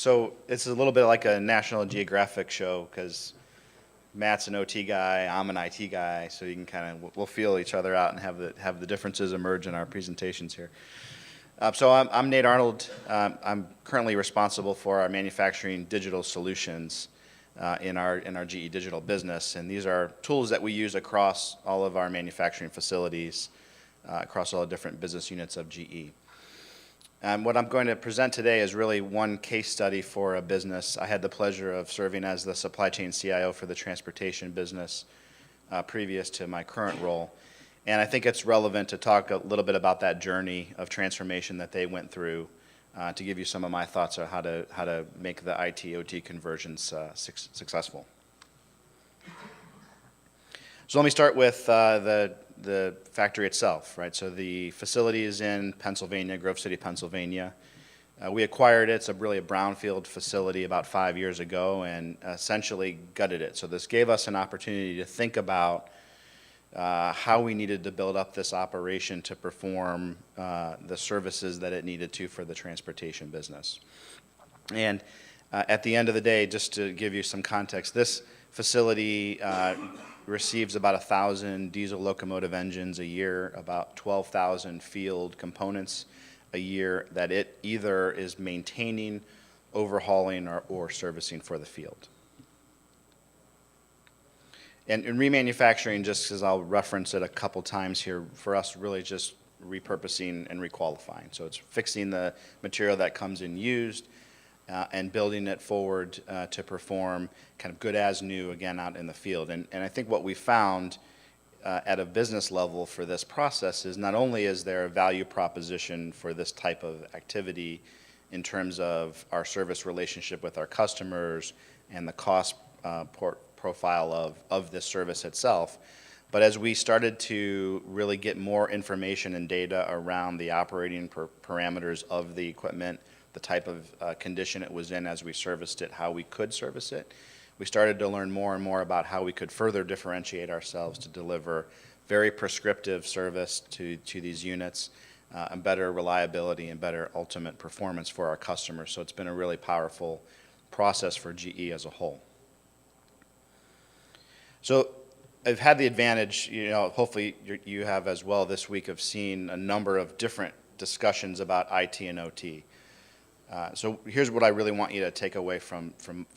So it's a little bit like a National Geographic show because Matt's an OT guy, I'm an IT guy, so you can kind of we'll feel each other out and have the differences emerge in our presentations here. So I'm Nate Arnold. I'm currently responsible for our manufacturing digital solutions in our GE Digital business, and these are tools that we use across all of our manufacturing facilities, across all the different business units of GE. What I'm going to present today is really one case study for a business. I had the pleasure of serving as the supply chain CIO for the transportation business previous to my current role. And I think it's relevant to talk a little bit about that journey of transformation that they went through to give you some of my thoughts on how to make the IT-OT conversions successful. So let me start with the factory itself, right? So the facility is in Pennsylvania, Grove City, Pennsylvania. We acquired it. It's really a brownfield facility about 5 years ago and essentially gutted it. So this gave us an opportunity to think about how we needed to build up this operation to perform the services that it needed to for the transportation business. And at the end of the day, just to give you some context, this facility receives about 1,000 diesel locomotive engines a year, about 12,000 field components a year that it either is maintaining, overhauling, or servicing for the field. And in remanufacturing, just because I'll reference it a couple times here, for us really just repurposing and requalifying. So it's fixing the material that comes in used and building it forward to perform kind of good as new again out in the field. And I think what we found at a business level for this process is not only is there a value proposition for this type of activity in terms of our service relationship with our customers and the cost profile of this service itself, but as we started to really get more information and data around the operating parameters of the equipment, the type of condition it was in as we serviced it, how we could service it, we started to learn more and more about how we could further differentiate ourselves to deliver very prescriptive service to these units and better reliability and better ultimate performance for our customers. So it's been a really powerful process for GE as a whole. So I've had the advantage, hopefully you have as well this week, of seeing a number of different discussions about IT and OT. So here's what I really want you to take away from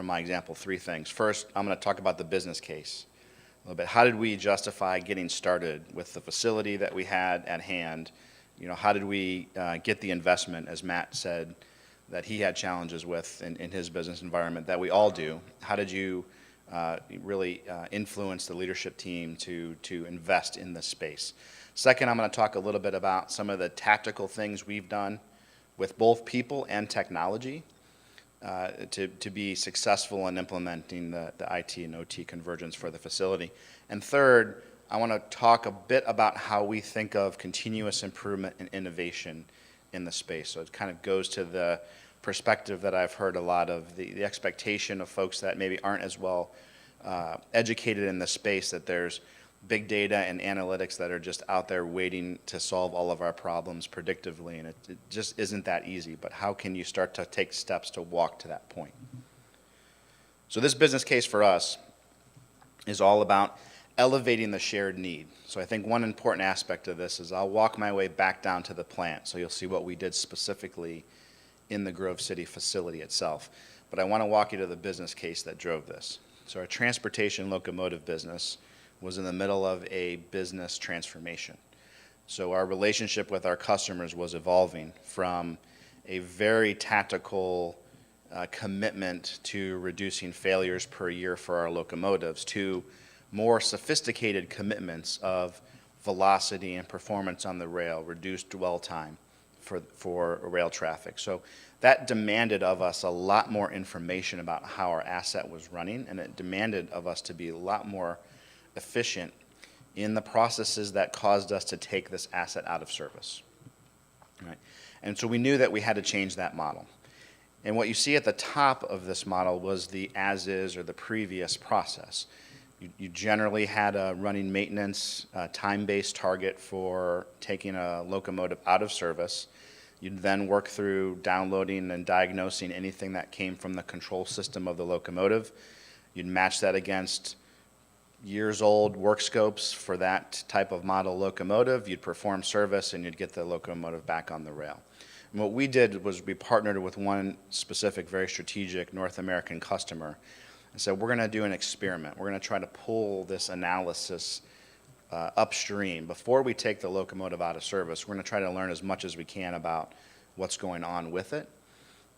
my example, 3 things. First, I'm going to talk about the business case a little bit. How did we justify getting started with the facility that we had at hand? How did we get the investment, as Matt said, that he had challenges with in his business environment that we all do? How did you really influence the leadership team to invest in this space? Second, I'm going to talk a little bit about some of the tactical things we've done with both people and technology to be successful in implementing the IT and OT convergence for the facility. And third, I want to talk a bit about how we think of continuous improvement and innovation in the space. So it kind of goes to the perspective that I've heard a lot of, the expectation of folks that maybe aren't as well educated in the space, that there's big data and analytics that are just out there waiting to solve all of our problems predictively, and it just isn't that easy. But how can you start to take steps to walk to that point? So this business case for us is all about elevating the shared need. So I think one important aspect of this is I'll walk my way back down to the plant, so you'll see what we did specifically in the Grove City facility itself. But I want to walk you to the business case that drove this. So our transportation locomotive business was in the middle of a business transformation. So our relationship with our customers was evolving from a very tactical commitment to reducing failures per year for our locomotives to more sophisticated commitments of velocity and performance on the rail, reduced dwell time for rail traffic. So that demanded of us a lot more information about how our asset was running, and it demanded of us to be a lot more efficient in the processes that caused us to take this asset out of service. Right? And so we knew that we had to change that model. And what you see at the top of this model was the as-is or the previous process. You generally had a running maintenance time-based target for taking a locomotive out of service. You'd then work through downloading and diagnosing anything that came from the control system of the locomotive. You'd match that against years old work scopes for that type of model locomotive. You'd perform service and you'd get the locomotive back on the rail. And what we did was we partnered with one specific, very strategic North American customer and said, we're going to do an experiment. We're going to try to pull this analysis upstream. Before we take the locomotive out of service, we're going to try to learn as much as we can about what's going on with it.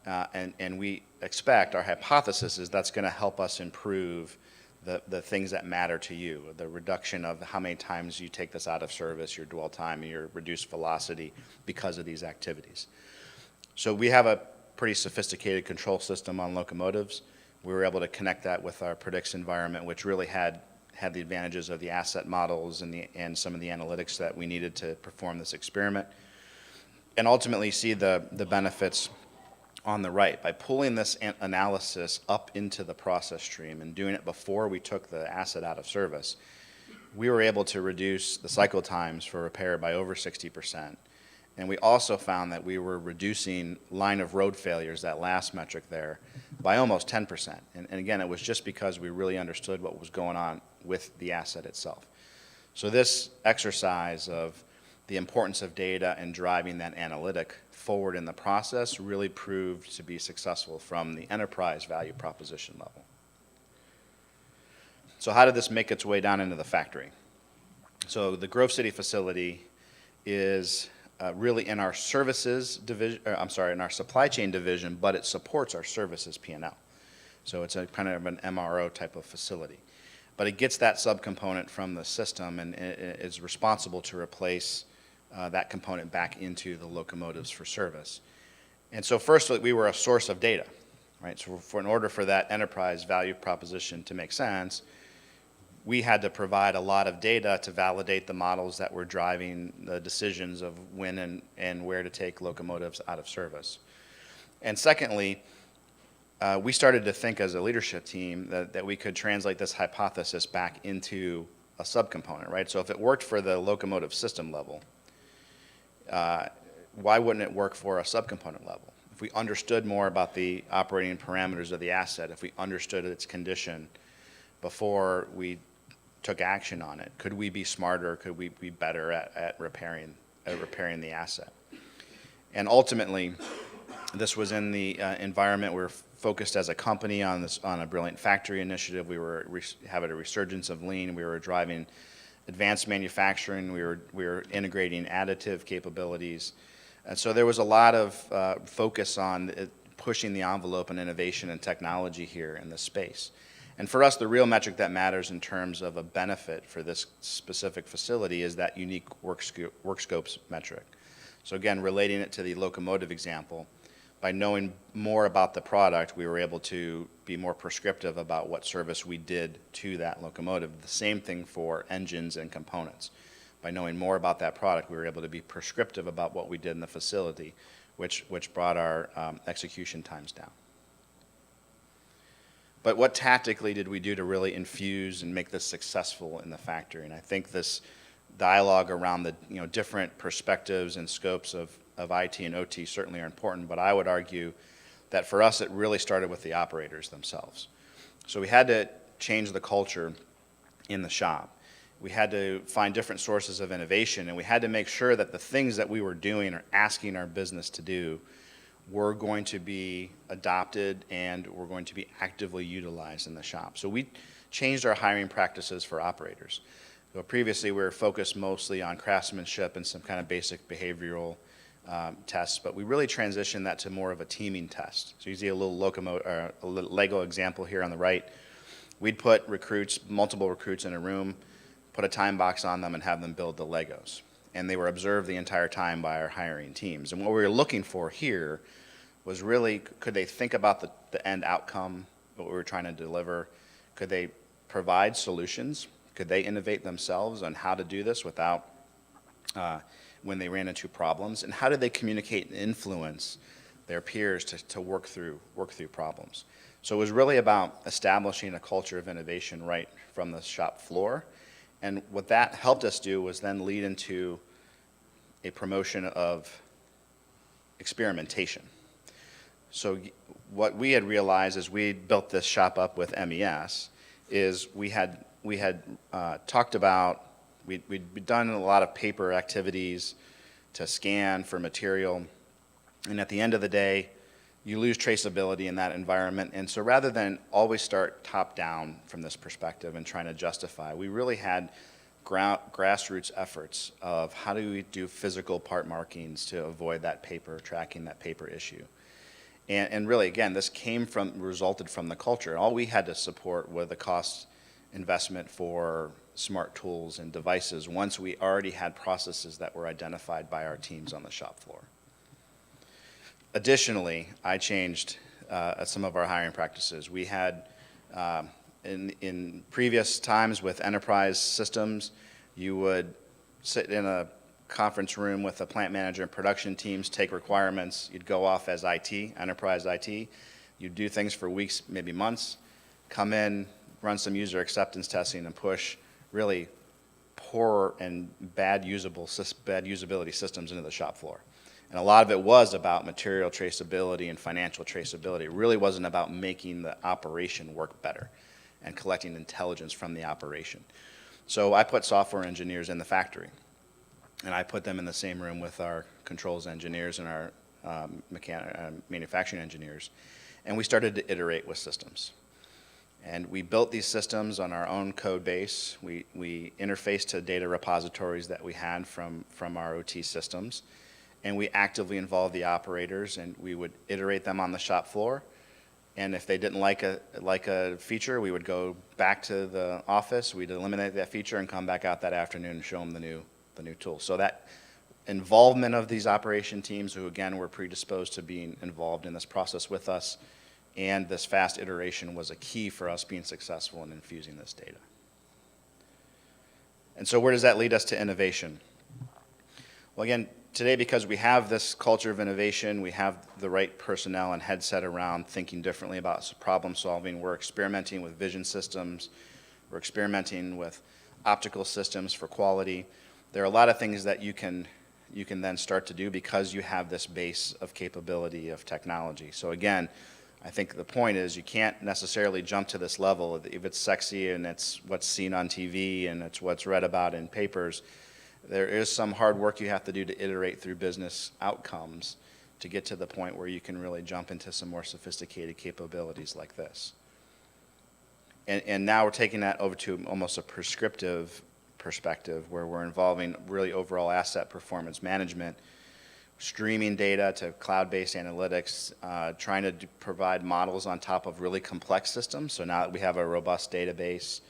And we expect, our hypothesis is that's going to help us improve the things that matter to you, the reduction of how many times you take this out of service, your dwell time, your reduced velocity because of these activities. So we have a pretty sophisticated control system on locomotives. We were able to connect that with our Predix environment, which really had the advantages of the asset models and some of the analytics that we needed to perform this experiment, and ultimately see the benefits on the right. By pulling this analysis up into the process stream and doing it before we took the asset out of service, we were able to reduce the cycle times for repair by over 60%. And we also found that we were reducing line of road failures, that last metric there, by almost 10%. And again, it was just because we really understood what was going on with the asset itself. So this exercise of the importance of data and driving that analytic forward in the process really proved to be successful from the enterprise value proposition level. So how did this make its way down into the factory? So the Grove City facility is really in our services division, in our supply chain division, but it supports our services P&L. So it's a kind of an MRO type of facility. But it gets that subcomponent from the system and is responsible to replace that component back into the locomotives for service. And so first, we were a source of data, right? So in order for that enterprise value proposition to make sense, we had to provide a lot of data to validate the models that were driving the decisions of when and where to take locomotives out of service. And secondly, we started to think as a leadership team that we could translate this hypothesis back into a subcomponent, right? So if it worked for the locomotive system level, why wouldn't it work for a subcomponent level? If we understood more about the operating parameters of the asset, if we understood its condition before we took action on it, could we be smarter? Could we be better at repairing the asset? And ultimately, this was in the environment we're focused as a company on a Brilliant Factory initiative. We were having a resurgence of lean. We were driving advanced manufacturing. We were integrating additive capabilities. And so there was a lot of focus on pushing the envelope and innovation and technology here in this space. And for us, the real metric that matters in terms of a benefit for this specific facility is that unique work scopes metric. So again, relating it to the locomotive example, by knowing more about the product, we were able to be more prescriptive about what service we did to that locomotive. The same thing for engines and components. By knowing more about that product, we were able to be prescriptive about what we did in the facility, which brought our execution times down. But what tactically did we do to really infuse and make this successful in the factory? And I think this dialogue around the different perspectives and scopes of IT and OT certainly are important, but I would argue that for us it really started with the operators themselves. So we had to change the culture in the shop. We had to find different sources of innovation, and we had to make sure that the things that we were doing or asking our business to do were going to be adopted and were going to be actively utilized in the shop. So we changed our hiring practices for operators. So previously we were focused mostly on craftsmanship and some kind of basic behavioral tests, but we really transitioned that to more of a teaming test. So you see a little Lego example here on the right. We'd put multiple recruits in a room, put a time box on them, and have them build the Legos. And they were observed the entire time by our hiring teams. And what we were looking for here was really, could they think about the end outcome, what we were trying to deliver? Could they provide solutions? Could they innovate themselves on how to do this without, when they ran into problems? And how did they communicate and influence their peers to work through problems? So it was really about establishing a culture of innovation right from the shop floor. And what that helped us do was then lead into a promotion of experimentation. So what we had realized as we built this shop up with MES is we had talked about, we'd done a lot of paper activities to scan for material, and at the end of the day, you lose traceability in that environment. And so rather than always start top down from this perspective and trying to justify, we really had grassroots efforts of how do we do physical part markings to avoid that paper, tracking that paper issue. And really, again, this resulted from the culture. All we had to support were the cost investment for smart tools and devices once we already had processes that were identified by our teams on the shop floor. Additionally, I changed some of our hiring practices. We had, in previous times with enterprise systems, you would sit in a conference room with a plant manager and production teams, take requirements. You'd go off as IT, enterprise IT. You'd do things for weeks, maybe months, come in, run some user acceptance testing, and push really poor and bad usability systems into the shop floor. And a lot of it was about material traceability and financial traceability. It really wasn't about making the operation work better and collecting intelligence from the operation. So I put software engineers in the factory, and I put them in the same room with our controls engineers and our manufacturing engineers, and we started to iterate with systems. And we built these systems on our own code base. We interfaced to data repositories that we had from our OT systems, and we actively involved the operators, and we would iterate them on the shop floor. And if they didn't like a feature, we would go back to the office, we'd eliminate that feature and come back out that afternoon and show them the new tool. So that involvement of these operation teams, who again were predisposed to being involved in this process with us, and this fast iteration was a key for us being successful in infusing this data. And so where does that lead us to innovation? Well, again, today, because we have this culture of innovation, we have the right personnel and headset around thinking differently about problem solving. We're experimenting with vision systems. We're experimenting with optical systems for quality. There are a lot of things that you can then start to do because you have this base of capability of technology. So again, I think the point is you can't necessarily jump to this level. If it's sexy and it's what's seen on TV and it's what's read about in papers, there is some hard work you have to do to iterate through business outcomes to get to the point where you can really jump into some more sophisticated capabilities like this. And now we're taking that over to almost a prescriptive perspective where we're involving really overall asset performance management, streaming data to cloud-based analytics, trying to provide models on top of really complex systems. So now that we have a robust database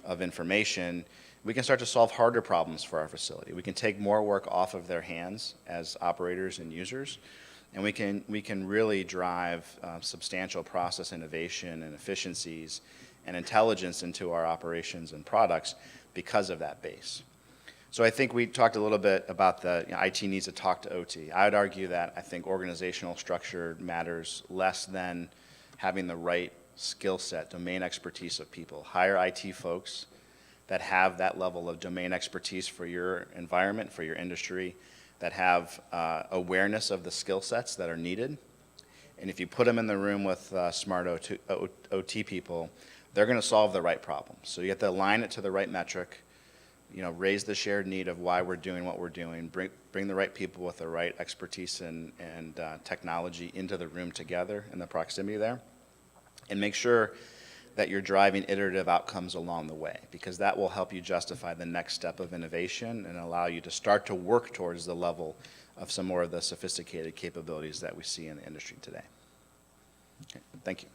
of information, we can start to solve harder problems for our facility. We can take more work off of their hands as operators and users, and we can really drive substantial process innovation and efficiencies and intelligence into our operations and products because of that base. So I think we talked a little bit about IT needs to talk to OT. I would argue that I think organizational structure matters less than having the right skill set, domain expertise of people. Hire IT folks that have that level of domain expertise for your environment, for your industry, that have awareness of the skill sets that are needed. And if you put them in the room with smart OT people, they're going to solve the right problems. So you have to align it to the right metric, raise the shared need of why we're doing what we're doing, bring the right people with the right expertise and technology into the room together in the proximity there, and make sure that you're driving iterative outcomes along the way, because that will help you justify the next step of innovation and allow you to start to work towards the level of some more of the sophisticated capabilities that we see in the industry today. Okay, thank you.